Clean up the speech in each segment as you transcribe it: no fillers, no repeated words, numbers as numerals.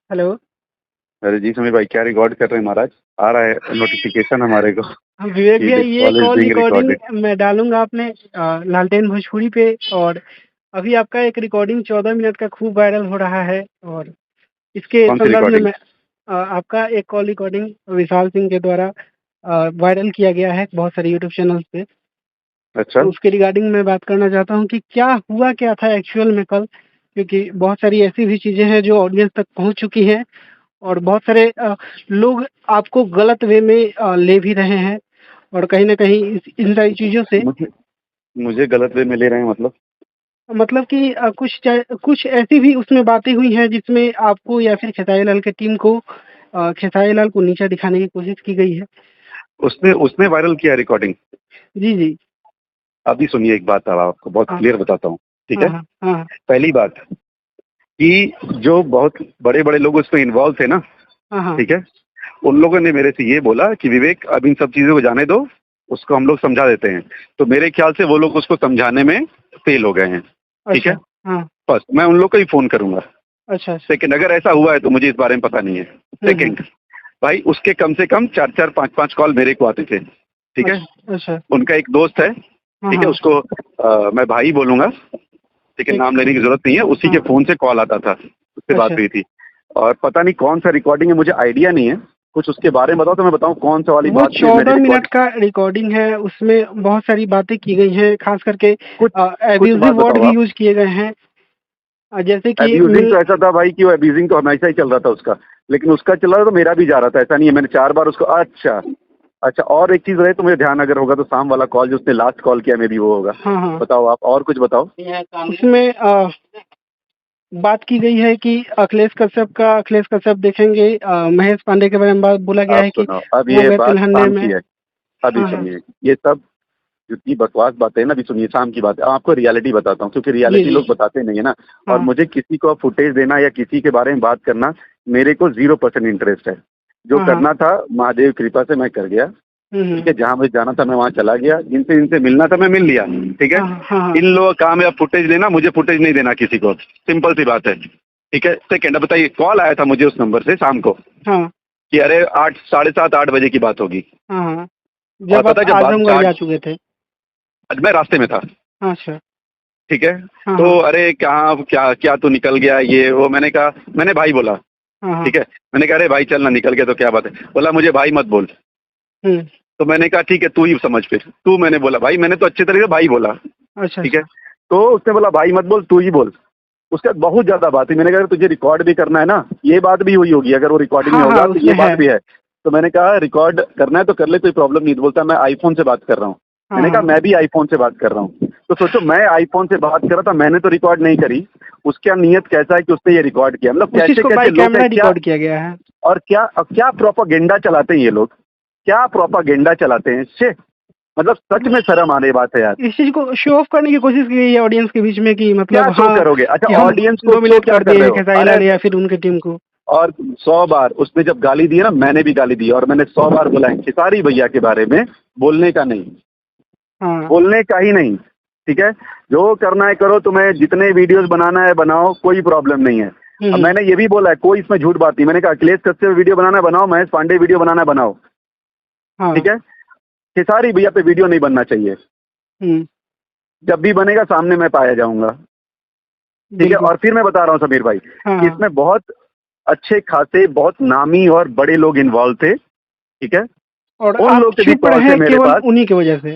Hello. अरे जी समीर भाई, क्या रिकॉर्ड कर रहे हैं महाराज? आ रहा है नोटिफिकेशन हमारे को विवेक कि भैया, दिस ये call is call being recording recorded. मैं डालूंगा अपने लालटेन भोजपुरी पे। और अभी आपका एक रिकॉर्डिंग 14 मिनट का खूब वायरल हो रहा है। और इसके कौन सी संदर्भ में रिकॉर्डिंग? मैं आपका एक कॉल रिकॉर्डिंग विशाल सिंह के द्वारा वायरल किया गया है बहुत सारे यूट्यूब चैनल पे। अच्छा। तो उसके रिगार्डिंग मैं बात करना चाहता हूँ कि क्या हुआ क्या था एक्चुअल में कल, क्योंकि बहुत सारी ऐसी भी चीज़ें हैं जो ऑडियंस तक पहुँच चुकी हैं। और बहुत सारे लोग आपको गलत वे में ले भी रहे हैं। और कहीं न कहीं इन सारी चीज़ों से मुझे मुझे गलत वे में ले रहे हैं मतलब कि कुछ ऐसी भी उसमें बातें हुई हैं जिसमें आपको या फिर खेसारी लाल की टीम को खेसारी लाल को नीचा दिखाने की कोशिश की गई है। उसने उसने वायरल किया रिकॉर्डिंग। जी, जी। अभी सुनिए, एक बात अब आपको बहुत हाँ, क्लियर बताता हूँ, ठीक हाँ, है? हाँ, हाँ, पहली बात कि जो बहुत बड़े बड़े लोग उसमें इन्वॉल्व थे ना, हाँ, हाँ। ठीक है, उन लोगों ने मेरे से ये बोला कि विवेक, अब इन सब चीजों को जाने दो, उसको हम लोग समझा देते हैं। तो मेरे ख्याल से वो लोग उसको समझाने में फेल हो गए हैं, ठीक है? अच्छा, हाँ, फर्स्ट, मैं उन लोग को ही फोन करूंगा। अच्छा, अच्छा। सेकंड, अगर ऐसा हुआ है तो मुझे इस बारे में पता नहीं है। हुँ, हुँ। सेकंड, भाई उसके कम से कम 4-4 5-5 कॉल मेरे को आते थे, ठीक है? अच्छा, अच्छा। उनका एक दोस्त है, हाँ, ठीक है, हाँ। उसको मैं भाई बोलूंगा, ठीक है, ठीक। नाम लेने की जरूरत नहीं है। उसी के हाँ, फोन से कॉल आता था, उससे बात अच्छा। हुई थी। और पता नहीं कौन सा रिकॉर्डिंग है, मुझे आइडिया नहीं है। कुछ उसके बारे में बताओ तो मैं बताऊं कौन सा वाली वो बात थी जो मेरी 14 मिनट रिकॉर्ड। का रिकॉर्डिंग है, उसमें बहुत सारी बातें की गई हैं, खास करके कुछ कुछ बात एब्यूज़िव वर्ड बताओ भी आप। यूज़ किए गए हैं। जैसे कि अब्यूजिंग मिल तो ऐसा था भाई कि वो अब्यूजिंग तो हमेशा ही चल रहा था उसका, लेकिन उसका चल रहा था तो मेरा भी जा रहा था, ऐसा नहीं है। मैंने 4 बार उसको, अच्छा अच्छा, और एक चीज रहे तो मुझे ध्यान अगर होगा तो शाम वाला कॉल जो उसने लास्ट कॉल किया मे भी वो होगा। हाँ, हाँ। बताओ आप, और कुछ बताओ। उसमें बात की गई है कि अखिलेश कश्यप देखेंगे, महेश पांडे के बारे में बात बोला गया आप है कि सुनो, अब वो ये गए बात तिलहने शाम में। की है। अभी हाँ, हाँ। सुनिए, ये सब जितनी बकवास बातें हैं ना, अभी सुनिए, शाम की बात है। आपको रियलिटी बताता हूँ, क्योंकि जी, रियलिटी जी। लोग बताते नहीं है ना। और हाँ, मुझे किसी को फुटेज देना या किसी के बारे में बात करना, मेरे को 0% इंटरेस्ट है। जो हाँ, हाँ। करना था महादेव कृपा से मैं कर गया, हुँ, ठीक हुँ। है। जहाँ मुझे जाना था मैं वहाँ चला गया, जिनसे जिनसे मिलना था मैं मिल लिया, ठीक है। हाँ, हाँ, हाँ, इन लोगों का काम है अब फुटेज लेना, मुझे फुटेज नहीं देना किसी को, सिंपल सी बात है, ठीक है। सेकेंड, अब बताइए, कॉल आया था मुझे उस नंबर से शाम को हाँ, कि अरे 8, 7:30 8 बजे की बात होगी। हाँ, हाँ। और जब पता आप है जब बात आजमगढ़ स्टार्ट, जा चुके थे। मैं रास्ते में था, अच्छा। ठीक है। हाँ, तो हाँ। अरे कहाँ, क्या क्या तू निकल गया, ये वो, मैंने कहा, मैंने भाई बोला, हाँ, हाँ। ठीक है। मैंने कहा अरे भाई चल ना, निकल गया तो क्या बात है। बोला मुझे भाई मत बोल। हुँ। तो मैंने कहा ठीक है, तू ही समझ फिर तू, मैंने बोला भाई, मैंने तो अच्छे तरीके से भाई बोला, अच्छा, ठीक है। अच्छा। तो उसने बोला भाई मत बोल, तू ही बोल। उसके बाद बहुत ज्यादा बात हुई। मैंने कहा अगर तुझे रिकॉर्ड भी करना है ना, ये बात भी हुई होगी, अगर वो रिकॉर्डिंग में हाँ, हाँ, होगा तो ये उसमें है। बात भी है। तो मैंने कहा रिकॉर्ड करना है तो कर ले, कोई प्रॉब्लम नहीं। तो बोलता मैं आईफोन से बात कर रहा हूँ। हाँ, मैंने कहा हाँ। मैं भी आईफोन से बात कर रहा हूँ। तो सोचो, मैं आईफोन से बात कर रहा था, मैंने तो रिकॉर्ड नहीं करी। उसका नियत कैसा है कि उसने ये रिकॉर्ड किया, मतलब उस चीज़ कैसे को कैसे बाय लोग हैं कैमरा क्या। रिकॉर्ड किया गया है। और क्या प्रोपागेंडा चलाते हैं ये लोग, क्या प्रोपागेंडा चलाते हैं, छे। मतलब सच में शर्म आने बात है यार। इस चीज़ को शो ऑफ करने की कोशिश की गई है ऑडियंस के बीच में कि क्या मतलब शो हाँ, करोगे? अच्छा, कि हम ऑडियंस को शो डोमिनेट क्या कर कर दिए रहे हैं हो? खेसारी अरे, लाल या फिर उनकी टीम को। और 100 बार उसने जब गाली दी है ना, मैंने भी गाली दी, और मैंने 100 बार बोला है खेसारी भैया के बारे में बोलने का नहीं, हाँ। बोलने का ही नहीं, ठीक है। जो करना है करो, तुम्हें जितने वीडियोस बनाना है बनाओ, कोई प्रॉब्लम नहीं है। हुँ, अब हुँ। मैंने ये भी बोला है, कोई इसमें झूठ बात नहीं। मैंने कहा अखिलेश कश्यप वीडियो बनाना है बनाओ, महेश पांडे वीडियो बनाना है बनाओ, हाँ। ठीक है। खेसारी भैया पे वीडियो नहीं बनना चाहिए। हुँ। जब भी बनेगा सामने मैं पाया जाऊंगा, ठीक है। बिल्कुल। और फिर मैं बता रहा हूँ समीर भाई हाँ, कि हाँ। इसमें बहुत अच्छे खासे, बहुत नामी और बड़े लोग इन्वॉल्व थे, ठीक है। और उन आप लोग के भी चुप कॉल थे रहे मेरे केवल पास। उन्हीं की वजह से।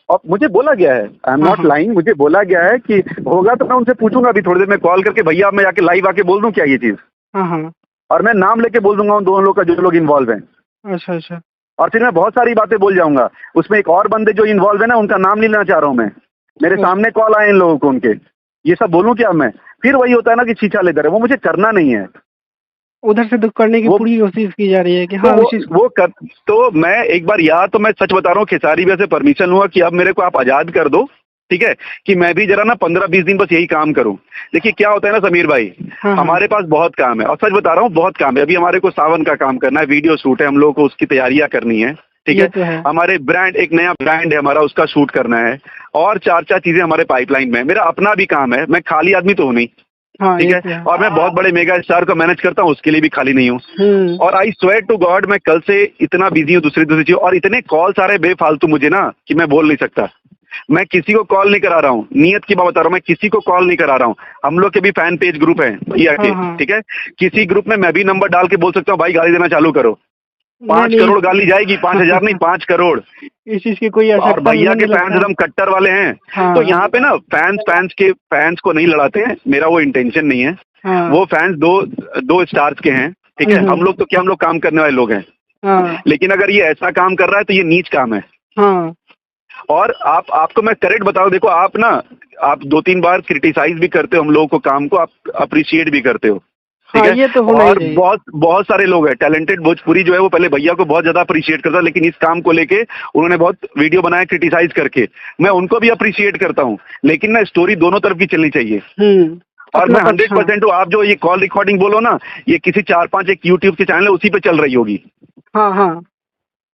और मुझे बोला गया है, आई एम हाँ, नॉट हाँ। लाइंग, मुझे बोला गया है कि होगा तो मैं उनसे पूछूंगा अभी थोड़ी देर में कॉल करके, भैया अब मैं जाके लाइव आके बोल दूं क्या ये चीज। हाँ, हाँ। और मैं नाम लेके बोल दूंगा उन दोनों लोग का जो लोग इन्वॉल्व हैं। अच्छा, अच्छा। और फिर मैं बहुत सारी बातें बोल जाऊंगा। उसमें एक और बंदे जो इन्वॉल्व है ना, उनका नाम नहीं लेना चाह रहा हूं मैं। मेरे अच्छा। सामने कॉल आए इन लोगों को उनके, ये सब बोलूं क्या मैं? फिर वही होता है ना कि छीछा लेते रहे, वो मुझे करना नहीं है। उधर से दुःख करने की वो पूरी कोशिश की जा रही है कि तो हाँ, उस चीज़ को। वो कर, तो मैं एक बार, या तो मैं सच बता रहा हूँ, खेसारी भैया से परमिशन हुआ कि अब मेरे को आप आजाद कर दो, ठीक है, कि मैं भी जरा ना 15-20 दिन बस यही काम करूं। देखिए क्या होता है ना समीर भाई, हाँ, हाँ। हमारे पास बहुत काम है, और सच बता रहा हूँ बहुत काम है। अभी हमारे को सावन का काम करना है, वीडियो शूट है, हम लोगों को उसकी तैयारियां करनी है, ठीक ये है। तो है। हमारे ब्रांड, एक नया ब्रांड है हमारा, उसका शूट करना है। और 4-4 चीजें हमारे पाइपलाइन में है। मेरा अपना भी काम है, मैं खाली आदमी तो हूं नहीं, हाँ, ठीक ये है, तो है। और मैं बहुत बड़े मेगा स्टार को मैनेज करता हूँ, उसके लिए भी खाली नहीं हूँ। और आई स्वेयर टू गॉड मैं कल से इतना बिजी हूँ दूसरी दूसरी चीज, और इतने कॉल्स आ रहे बेफालतू मुझे ना कि मैं बोल नहीं सकता। मैं किसी को कॉल नहीं करा रहा हूँ, नियत की बात बता रहा हूँ, मैं किसी को कॉल नहीं करा रहा हूँ। हम लोग के भी फैन पेज ग्रुप है भैया के, हाँ, हाँ। ठीक है, किसी ग्रुप में मैं भी नंबर डाल के बोल सकता हूँ भाई गाली देना चालू करो, नहीं, 5 नहीं, करोड़ गाली जाएगी, 5,000 नहीं 5 करोड़। इस चीज़ की कोई और आवश्यकता भैया मुझे के नहीं फैंस लगता। एकदम कट्टर वाले हैं। हाँ, तो यहाँ पे ना फैंस को नहीं लड़ाते हैं, मेरा वो इंटेंशन नहीं है। हाँ। वो फैंस दो स्टार्स के हैं, ठीक है, हम लोग तो क्या, हम लोग काम करने वाले लोग हैं। हाँ, लेकिन अगर ये ऐसा काम कर रहा है तो ये नीच काम है। हाँ, और आपको मैं करेक्ट बताऊं, देखो आप ना, आप 2-3 बार क्रिटिसाइज भी करते हो हम लोगों को, काम को आप अप्रिशिएट भी करते हो, ठीक हाँ, है। ये तो होना ही और चाहिए। बहुत बहुत सारे लोग हैं टैलेंटेड, भोजपुरी जो है वो पहले भैया को बहुत ज्यादा अप्रिशिएट करता, लेकिन इस काम को लेके उन्होंने बहुत वीडियो बनाया क्रिटिसाइज करके, मैं उनको भी अप्रिशिएट करता हूँ। लेकिन ना स्टोरी दोनों तरफ की चलनी चाहिए। और अपना मैं पक्ष, हाँ। 100% हूँ, आप जो ये कॉल रिकॉर्डिंग बोलो ना, ये किसी 4-5 एक यूट्यूब के चैनल है उसी पे चल रही होगी, हाँ, हाँ।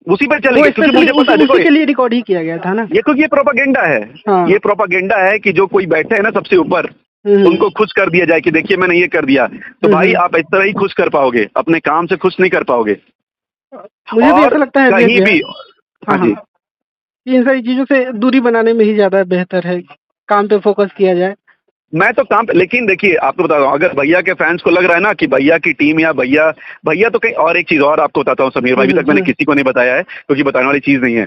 उसी पे वो चलेगी, क्योंकि स्पेशली मुझे पता है, देखो उसी के लिए रिकॉर्ड ही किया गया था ना? ये क्योंकि ये प्रोपागेंडा है। हाँ। ये प्रोपागेंडा है कि जो कोई बैठे है ना सबसे ऊपर, उनको खुश कर दिया जाए कि देखिए मैंने ये कर दिया। तो भाई आप इस तरह ही खुश कर पाओगे, अपने काम से खुश नहीं कर पाओगे। मुझे भी और ऐसा लगता है कहीं भी, हाँ जी, कि इन सारी चीज़ों से दूरी बनाने में ही ज़्यादा बेहतर है, काम पे फोकस किया जाए। मैं तो काम पे, लेकिन देखिए आपको बता रहा हूँ, अगर भैया के फैंस को लग रहा है ना कि भैया की टीम या भैया भैया तो कहीं और, एक चीज और आपको बताता हूँ समीर भाई, अभी तक मैंने किसी को नहीं बताया है क्योंकि बताने वाली चीज नहीं है।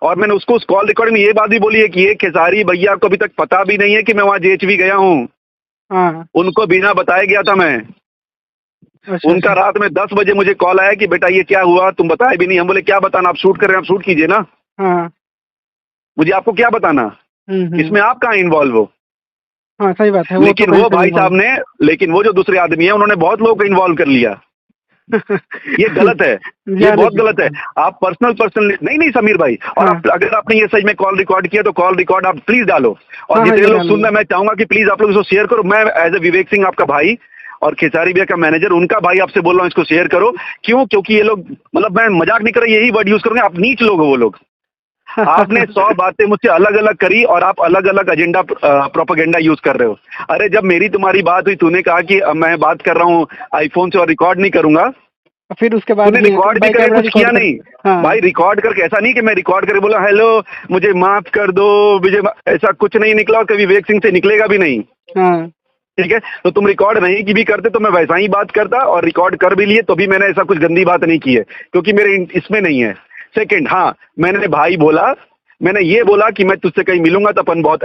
और मैंने उसको उस कॉल रिकॉर्डिंग में ये बात भी बोली है कि ये खेसारी भैया को अभी तक पता भी नहीं है कि मैं वहाँ जेएचवी गया हूँ। हाँ। उनको बिना बताए गया था मैं। अच्छा, उनका अच्छा। रात में 10 बजे मुझे कॉल आया कि बेटा ये क्या हुआ, तुम बताए भी नहीं। हम बोले क्या बताना, आप शूट कर रहे हैं, आप शूट कीजिए ना, हाँ। मुझे आपको क्या बताना, इसमें आप कहाँ इन्वॉल्व हो। हाँ, सही बात है, वो तो लेकिन कहीं वो से भाई इन्वॉल्व। साहब ने, लेकिन वो जो दूसरे आदमी है उन्होंने बहुत लोगों को इन्वॉल्व कर लिया। ये गलत है, ये बहुत गलत है। आप पर्सनल नहीं समीर भाई, और हाँ। आप अगर आपने ये सच में कॉल रिकॉर्ड किया तो कॉल रिकॉर्ड आप प्लीज डालो, और हाँ, हाँ, जितने ये लोग डाल सुन रहे दूंगा। हैं मैं चाहूंगा कि प्लीज आप लोग इसको शेयर करो। मैं एज ए विवेक सिंह आपका भाई और खेसारी भैया का मैनेजर, उनका भाई आपसे बोल रहा हूँ, इसको शेयर करो। क्यों? क्योंकि ये लोग, मतलब मैं मजाक नहीं कर रहा, यही वर्ड यूज करूंगे, आप नीच लोग हो वो लोग। आपने 100 बातें मुझसे अलग अलग करी और आप अलग अलग एजेंडा प्रोपेगेंडा यूज कर रहे हो। अरे जब मेरी तुम्हारी बात हुई, तूने कहा कि मैं बात कर रहा हूँ आईफोन से और रिकॉर्ड नहीं करूंगा, फिर उसके बाद तूने रिकॉर्ड भी करके कुछ किया नहीं। हाँ। भाई रिकॉर्ड करके ऐसा नहीं कि मैं रिकॉर्ड करके बोला हेलो मुझे माफ कर दो मुझे, ऐसा कुछ नहीं निकला और कभी विवेक सिंह से निकलेगा भी नहीं। हाँ। ठीक है, तो तुम रिकॉर्ड नहीं की भी करते तो मैं वैसा ही बात करता, और रिकॉर्ड कर भी लिए तो भी मैंने ऐसा कुछ गंदी बात नहीं की है, क्योंकि मेरे इसमें नहीं है। सेकंड, हाँ मैंने भाई बोला, मैंने ये बोला कि मैं तुझसे कहीं मिलूंगा तो अपन बहुत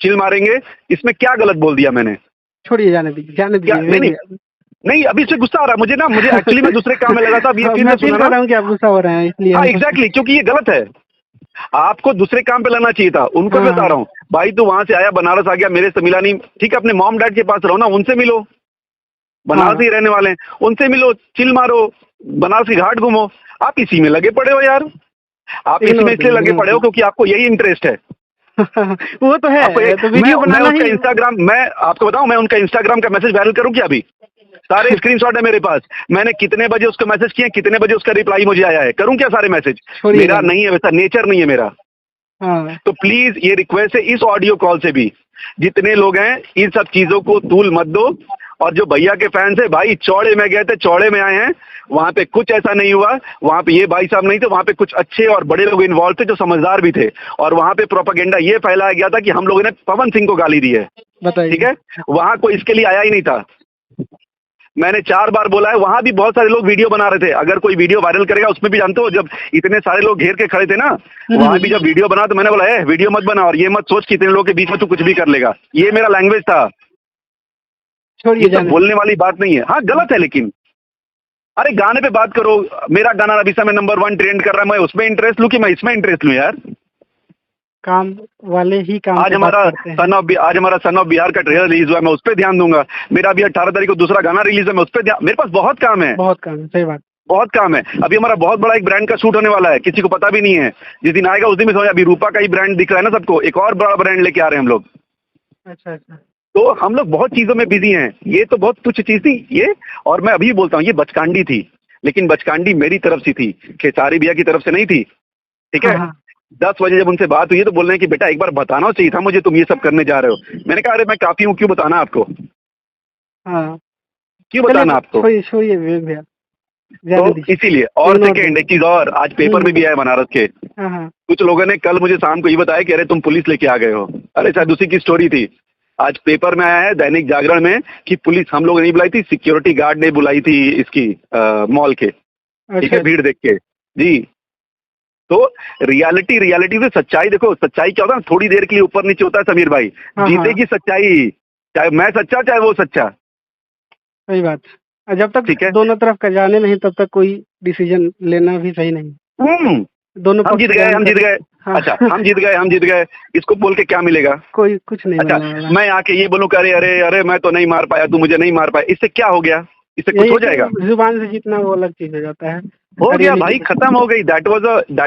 चिल मारेंगे। इसमें क्या गलत बोल दिया मैंने? छोड़िए, जाने दीजिए, जाने क्या? दीजिए। नहीं नहीं, अभी से गुस्सा आ रहा है मुझे ना, मुझे एक्चुअली मैं दूसरे काम में लगा था, अब ये हाँ, फिर मैं मैं फील सुना कर ना। रहा हूँ कि आप गुस्सा हो रहे हैं, इसलिए हाँ हम एग्जैक्टली, क्योंकि ये गलत है, आपको दूसरे काम पे लगना चाहिए था। उनको भी बता रहा हूँ भाई, तू वहां से आया बनारस आ गया, मेरे से मिला नहीं, ठीक है अपने मॉम डैड के पास रहो ना, उनसे मिलो, बनारस ही रहने वाले हैं, उनसे मिलो, चिल मारो, बनारस की घाट घूमो। आप इसी में लगे पड़े हो यार, आप इसमें इसलिए लगे पड़े हो क्योंकि आपको यही इंटरेस्ट है। वो तो है, आपको तो वीडियो मैं बनाना उसका ही। इंस्टाग्राम, मैं आपको बताऊं, मैं उनका इंस्टाग्राम का मैसेज वायरल करूं क्या अभी? सारे स्क्रीनशॉट है मेरे पास, मैंने कितने बजे उसको मैसेज किया, कितने बजे उसका रिप्लाई मुझे आया है, करूं क्या सारे मैसेज? मेरा नहीं है वैसा, नेचर नहीं है मेरा। हाँ। तो प्लीज ये रिक्वेस्ट है इस ऑडियो कॉल से भी, जितने लोग हैं इन सब चीजों को तूल मत दो। और जो भैया के फैंस है भाई, चौड़े में गए थे, चौड़े में आए हैं, वहां पे कुछ ऐसा नहीं हुआ, वहां पे ये भाई साहब नहीं थे, वहां पे कुछ अच्छे और बड़े लोग इन्वॉल्व थे जो समझदार भी थे, और वहां पे प्रोपेगेंडा ये फैलाया गया था कि हम लोगों ने पवन सिंह को गाली दी है। ठीक है, वहां कोई इसके लिए आया ही नहीं था। मैंने 4 बार बोला है, वहां भी बहुत सारे लोग वीडियो बना रहे थे, अगर कोई वीडियो वायरल करेगा उसमें भी, जानते हो जब इतने सारे लोग घेर के खड़े थे ना, वहां भी जब वीडियो बना तो मैंने बोला है वीडियो मत बना, और ये मत सोच कि इतने लोगों के बीच में तू कुछ भी कर लेगा। ये मेरा लैंग्वेज था, ये तो बोलने वाली बात नहीं है। हाँ गलत है, लेकिन अरे गाने पे बात करो, मेरा गाना अभी समय नंबर 1 ट्रेंड कर रहा है, मैं उसमें इंटरेस्ट लूं कि मैं इसमें इंटरेस्ट लूं यार? काम वाले ही काम आज हमारा सन ऑफ बिहार का ट्रेलर रिलीज हुआ, मैं उस पर ध्यान दूंगा। मेरा अभी 18 तारीख को दूसरा गाना रिलीज है, मैं उस पर ध्यान, मेरे पास बहुत काम है, बहुत काम है, सही बात, बहुत काम है। अभी हमारा बहुत बड़ा एक ब्रांड का शूट होने वाला है, किसी को पता भी नहीं है, जिस दिन आएगा उस दिन भी समझ। अभी रूपा का ही ब्रांड दिख रहा है ना सबको, एक और बड़ा ब्रांड लेके आ रहे हैं हम लोग। अच्छा अच्छा। तो हम लोग बहुत चीजों में बिजी हैं, ये तो बहुत तुच्छ चीज थी ये। और मैं अभी बोलता हूँ ये बचकांडी थी, लेकिन बचकांडी मेरी तरफ से थी, खेसारी भैया की तरफ से नहीं थी। ठीक है, 10 बजे जब उनसे बात हुई है तो बोल रहे हैं कि बेटा एक बार बताना चाहिए था मुझे, तुम ये सब करने जा रहे हो। मैंने कहा अरे मैं काफी हूँ, क्यों बताना आपको? हाँ, क्यों चलिए बताना आपको? छोड़िए विवेक भैया, जाने तो दीजिए। इसीलिए। और इग्नोर सेकेंड कीजिए। एक चीज और, आज पेपर में भी आया बनारस के, हाँ, हाँ। कुछ लोगों ने कल मुझे शाम को ये बताया कि अरे तुम पुलिस लेके आ गए हो। अरे शायद उसी की स्टोरी थी। आज पेपर में आया है दैनिक जागरण में कि पुलिस हम लोग नहीं बुलाई थी, सिक्योरिटी गार्ड ने बुलाई थी इसकी मॉल के, ठीक है, अच्छा, भीड़ देख के। जी। तो रियलिटी से सच्चाई देखो, सच्चाई क्या होता है, थोड़ी देर के लिए ऊपर नीचे होता है समीर भाई। हाँ, हाँ, जीतेगी सच्चाई, चाहे मैं सच्चा चाहे वो सच्चा। सही बात। जब तक ठीक है। दोनों तरफ का जाने नहीं तब तक कोई डिसीजन लेना भी सही नहीं। हम्म। दोनों हम पक्ष जीत गए, हम जीत गए। हाँ। अच्छा, हम जीत गए, हम जीत गए, इसको बोल के क्या मिलेगा? कोई कुछ नहीं अच्छा, मिलने वाला। मैं आके ये बोलूं कि अरे अरे अरे मैं तो नहीं मार पाया, तू मुझे नहीं मार पाया, इससे क्या हो गया? इससे कुछ यही हो जाएगा? जुबान से जीतना वो अलग चीज हो जाता है। हो गया रियलिटी भाई, में। खत्म हो गई। That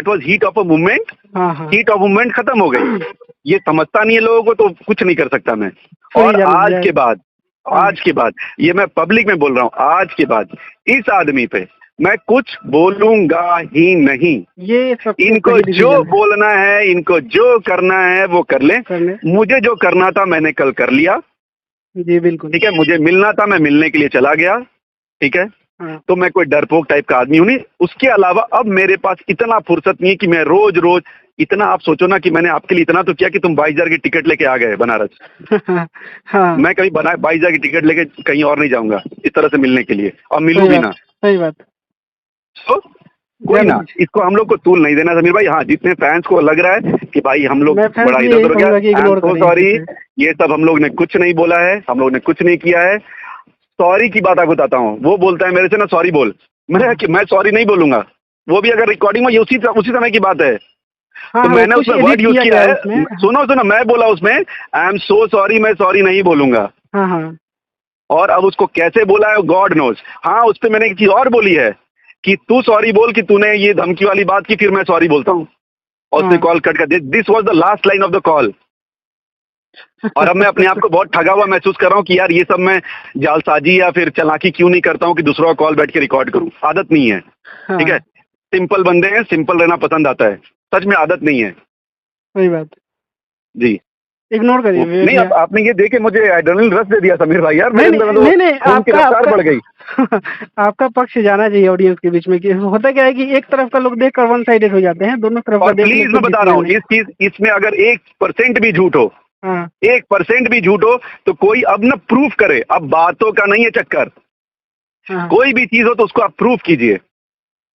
was heat of a movement. हाँ, हाँ। हीट ऑफ मूवमेंट खत्म हो गई। ये समझता नहीं है लोगों को, तो कुछ नहीं कर सकता मैं। कोई और जान आज जाए। के बाद, आज के बाद, ये मैं पब्लिक में बोल रहा हूँ, आज के बाद इस आदमी पे मैं कुछ बोलूंगा ही नहीं। ये सब इनको जो बोलना है, इनको जो करना है वो कर ले। करने। मुझे जो करना था मैंने कल कर लिया। जी बिल्कुल। ठीक है, मुझे मिलना था, मैं मिलने के लिए चला गया। ठीक है। हाँ। तो मैं कोई डरपोक टाइप का आदमी हूं नहीं। उसके अलावा अब मेरे पास इतना फुर्सत नहीं है कि मैं रोज रोज इतना, आप सोचो ना कि मैंने आपके लिए इतना तो किया कि तुम 22,000 की टिकट लेके आ गए बनारस। हाँ। मैं कभी 22,000 की टिकट लेके कहीं और नहीं जाऊंगा इस तरह से मिलने के लिए, और मिलूं सही भी बात, ना। सही बात। तो कोई ना, इसको हम लोग को तूल नहीं देना समीर भाई। हाँ, जितने फैंस को लग रहा है कि भाई हम लोग मैं फैंस बड़ा भी इधर यही उधर हो कहूंगा कि गया, आई एम इग्नोर सो करिए सॉरी, इसे। ये सब हम लोग ने कुछ नहीं बोला है, हम लोग ने कुछ नहीं किया है। सॉरी की बात आपको बताता हूँ, वो बोलता है मेरे से ना सॉरी बोल, मैं सॉरी नहीं बोलूंगा। वो भी अगर रिकॉर्डिंग में, ये उसी समय की बात है। हाँ, तो हाँ, मैंने कुछ उसमें edit वर्ड यूज किया है, उसमें। सुनो, मैं बोला उसमें आई एम सो सॉरी, मैं सॉरी नहीं बोलूंगा। हाँ, हाँ। और अब उसको कैसे बोला है गॉड नोज। हाँ, उस पर मैंने एक चीज और बोली है कि तू सॉरी बोल कि तूने ये धमकी वाली बात की, फिर मैं सॉरी बोलता हूँ। और उसने हाँ। कॉल कट कर दिया। This was the last line of the call. और अब मैं अपने आप को बहुत ठगा हुआ महसूस कर रहा हूँ कि यार ये सब मैं जालसाजी या फिर चालाकी क्यों नहीं करता हूँ कि दूसरों का कॉल बैठ के रिकॉर्ड करूँ। आदत नहीं है। हाँ। ठीक है, सिंपल बंदे हैं, सिंपल रहना पसंद आता है, सच में आदत नहीं है। सही बात। जी। इग्नोर करिए विवेक नहीं, भैया। आपने ये देखे मुझे एड्रेनलिन रश दे दिया समीर भाई, यार मेरे अंदर तो नहीं, खून की रफ्तार बढ़ गई। आपका पक्ष जाना चाहिए ऑडियंस के बीच में कि होता क्या है कि एक तरफ का लोग देखकर वन साइडेड हो जाते हैं, दोनों तरफ का और देखने प्लीज से मैं बता रहा हूँ, नहीं। इस चीज इसमें अगर 1% भी झूठ हो, हाँ, 1% भी झूठ हो, तो कोई अब ना प्रूफ करे। अब बातों का नहीं है चक्कर, हाँ। कोई भी चीज हो तो उसको आप प्रूफ कीजिए।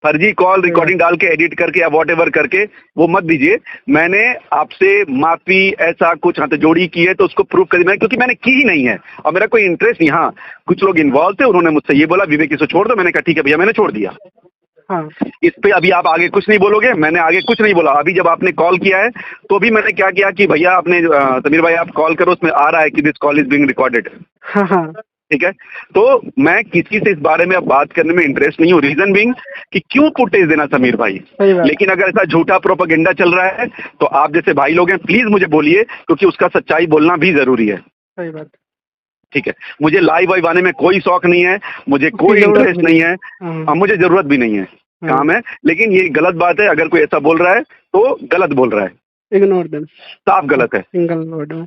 फर्जी कॉल रिकॉर्डिंग डाल के, एडिट करके या वॉट एवर करके वो मत दीजिए। मैंने आपसे माफी ऐसा कुछ हाथ जोड़ी की है तो उसको प्रूफ कर दिया, क्योंकि मैंने की ही नहीं है और मेरा कोई इंटरेस्ट नहीं। हाँ, कुछ लोग इन्वॉल्व थे, उन्होंने मुझसे ये बोला विवेक इसको छोड़ दो, मैंने कहा ठीक है भैया, मैंने छोड़ दिया। हाँ। इस पे अभी आप आगे कुछ नहीं बोलोगे, मैंने आगे कुछ नहीं बोला। अभी जब आपने कॉल किया है तो भी मैंने क्या किया कि भैया आपने समीर भाई आप कॉल करो, उसमें आ रहा है कि this call is being recorded. हाँ, हाँ। ठीक है, तो मैं किसी से इस बारे में अब बात करने में इंटरेस्ट नहीं हूँ। रीजन बीइंग कि क्यों फुटेज देना समीर भाई। लेकिन अगर ऐसा झूठा प्रोपेगेंडा चल रहा है तो आप जैसे भाई लोग हैं, प्लीज मुझे बोलिए, क्योंकि उसका सच्चाई बोलना भी जरूरी है। सही बात। ठीक है, मुझे लाइव वाइव आने में कोई शौक नहीं है, मुझे कोई इंटरेस्ट नहीं है, और मुझे जरूरत भी नहीं है, काम है। लेकिन ये गलत बात है, अगर कोई ऐसा बोल रहा है तो गलत बोल रहा है, इग्नोर देम, साफ गलत है। सिंगल वर्ड में।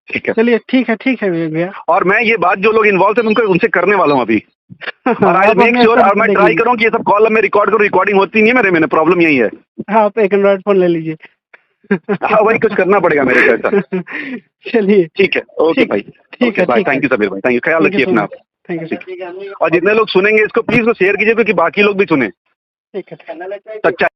ठीक है, चलिए ठीक है विवेक भैया। और मैं ये बात जो लोग इन्वॉल्व थे उनको उनसे करने वाला हूँ अभी। और आई मेक श्योर, और मैं ट्राई करूँ कि ये सब कॉल मैं रिकॉर्ड करूँ। रिकॉर्डिंग होती नहीं है मैंने प्रॉब्लम यही है। हाँ, आप एक एंड्रॉइड फोन ले लीजिए। हाँ, वही कुछ करना पड़ेगा मेरे को ऐसा। चलिए ठीक है, ओके भाई, ठीक है, बाय, थैंक यू समीर भाई, थैंक यू, ख्याल रखिए अपना आप। Thank you. और जितने लोग सुनेंगे इसको प्लीज को शेयर कीजिए, क्योंकि बाकी लोग भी सुने। ठीक है। सच्चाई